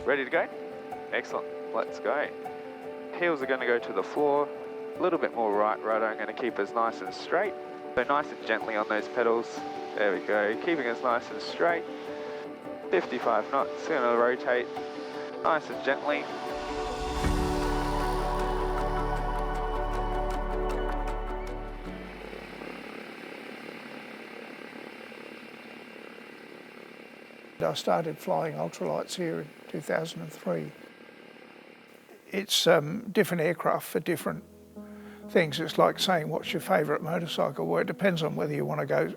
Ready to go? Excellent, let's go. Heels are going to go to the floor, a little bit more right rudder. I'm going to keep us nice and straight. So nice and gently on those pedals. There we go, keeping us nice and straight. 55 knots, going to rotate nice and gently. I started flying ultralights here in 2003. It's different aircraft for different things. It's like saying what's your favourite motorcycle? Well, it depends on whether you want to go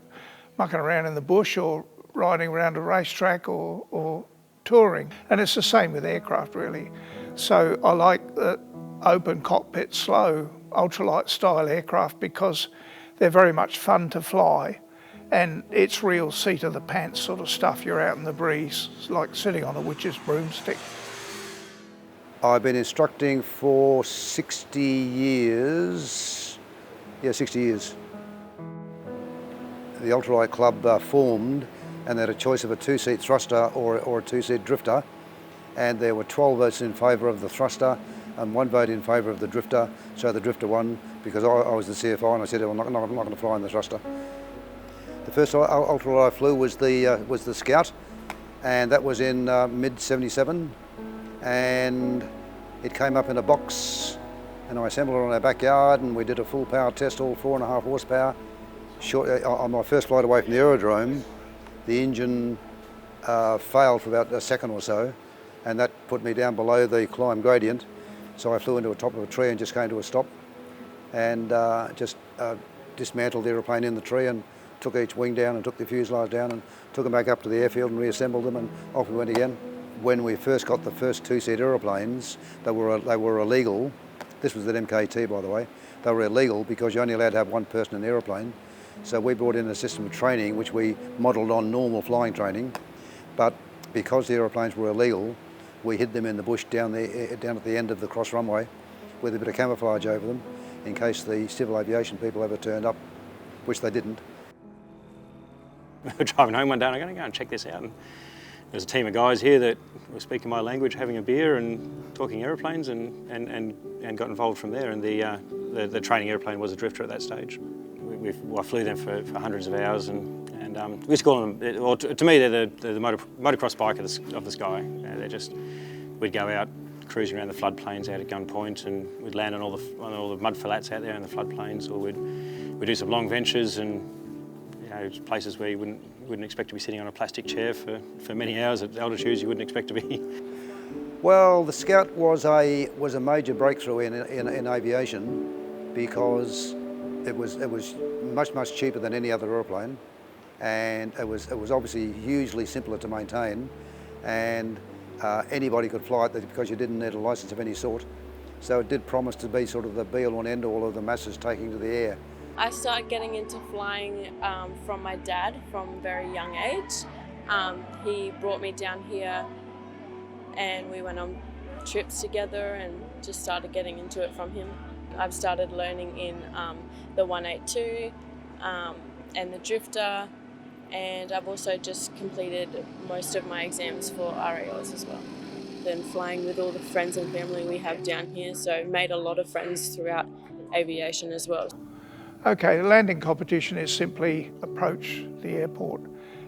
mucking around in the bush or riding around a racetrack or touring. And it's the same with aircraft really. So I like the open cockpit, slow, ultralight style aircraft because they're very much fun to fly. And it's real seat of the pants sort of stuff. You're out in the breeze. It's like sitting on a witch's broomstick. I've been instructing for 60 years. Yeah, 60 years. The Ultralight Club formed and they had a choice of a two-seat thruster or a two-seat drifter. And there were 12 votes in favour of the thruster and 1 vote in favour of the drifter. So the drifter won because I was the CFI and I said, I'm not going to fly in the thruster. The first ultralight I flew was the Scout, and that was in mid-77, and it came up in a box, and I assembled it on our backyard, and we did a full power test, all 4.5 horsepower. On my first flight away from the aerodrome, the engine failed for about a second or so, and that put me down below the climb gradient, so I flew into the top of a tree and just came to a stop, and just dismantled the aeroplane in the tree and took each wing down and took the fuselage down and took them back up to the airfield and reassembled them, and off we went again. When we first got the first two-seat aeroplanes, they were illegal. This was at MKT, by the way. They were illegal because you're only allowed to have one person in the aeroplane. So we brought in a system of training which we modelled on normal flying training, but because the aeroplanes were illegal, we hid them in the bush down at the end of the cross runway with a bit of camouflage over them in case the civil aviation people ever turned up, which they didn't. We were driving home one day and I'm going to go and check this out. And there's a team of guys here that were speaking my language, having a beer and talking aeroplanes, and got involved from there. And the training aeroplane was a drifter at that stage. I flew them for hundreds of hours, and we just call them, well, to me, they're the motocross bike of the sky. We'd go out cruising around the floodplains out at Gunpoint, and we'd land on all the mud flats out there in the floodplains, or we'd do some long ventures and places where you wouldn't expect to be sitting on a plastic chair for many hours at altitudes you wouldn't expect to be. Well, the Scout was a major breakthrough in aviation because it was much cheaper than any other aeroplane, and it was obviously hugely simpler to maintain, and anybody could fly it because you didn't need a licence of any sort. So it did promise to be sort of the be-all and end-all of the masses taking to the air. I started getting into flying from my dad from a very young age. He brought me down here and we went on trips together and just started getting into it from him. I've started learning in the 182 and the drifter, and I've also just completed most of my exams for RAOs as well. Then flying with all the friends and family we have down here, so made a lot of friends throughout aviation as well. Okay, the landing competition is simply approach the airport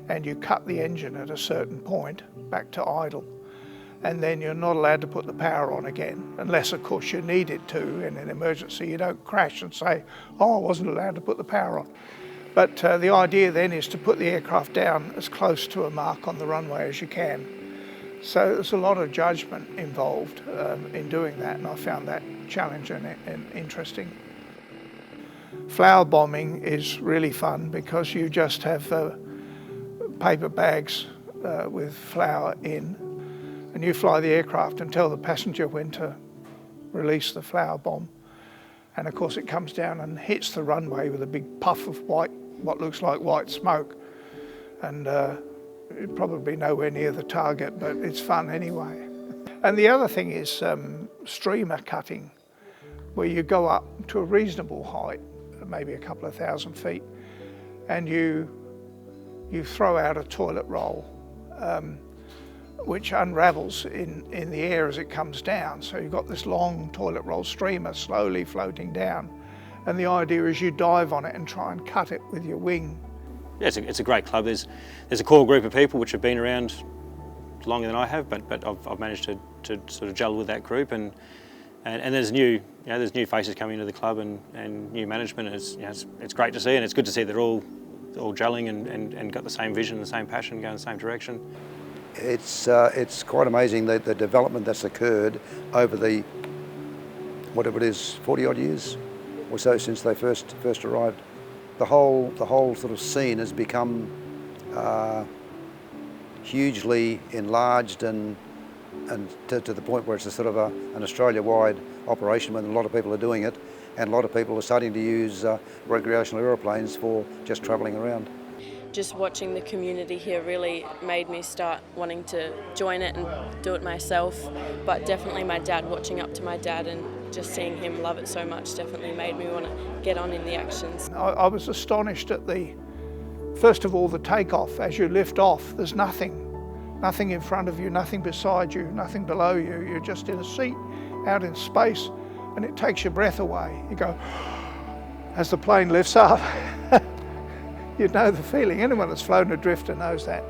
and you cut the engine at a certain point back to idle, and then you're not allowed to put the power on again unless of course you need it to in an emergency. You don't crash and say, oh, I wasn't allowed to put the power on. But the idea then is to put the aircraft down as close to a mark on the runway as you can. So there's a lot of judgment involved in doing that, and I found that challenging and interesting. Flower bombing is really fun because you just have paper bags with flour in, and you fly the aircraft and tell the passenger when to release the flower bomb. And of course it comes down and hits the runway with a big puff of what looks like white smoke. And it'd probably be nowhere near the target, but it's fun anyway. And the other thing is streamer cutting, where you go up to a reasonable height, maybe a couple of thousand feet, and you throw out a toilet roll which unravels in the air as it comes down. So you've got this long toilet roll streamer slowly floating down, and the idea is you dive on it and try and cut it with your wing. Yeah, it's a great club. There's a core group of people which have been around longer than I have, but I've managed to sort of gel with that group, and there's new faces coming into the club and new management. And it's great to see, and it's good to see they're all gelling and got the same vision, the same passion, going the same direction. It's quite amazing the development that's occurred over the, whatever it is, 40 odd years or so since they first arrived. The whole sort of scene has become hugely enlarged and to the point where it's a sort of an Australia-wide operation, when a lot of people are doing it, and a lot of people are starting to use recreational aeroplanes for just travelling around. Just watching the community here really made me start wanting to join it and do it myself, but definitely my dad, watching up to my dad and just seeing him love it so much definitely made me want to get on in the actions. I was astonished at first of all, the takeoff. As you lift off, there's nothing in front of you, nothing beside you, nothing below you. You're just in a seat out in space, and it takes your breath away. You go, as the plane lifts up, you know the feeling. Anyone that's flown a drifter knows that.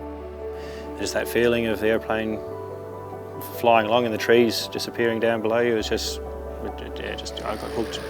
Just that feeling of the airplane flying along in the trees, disappearing down below you, I got hooked.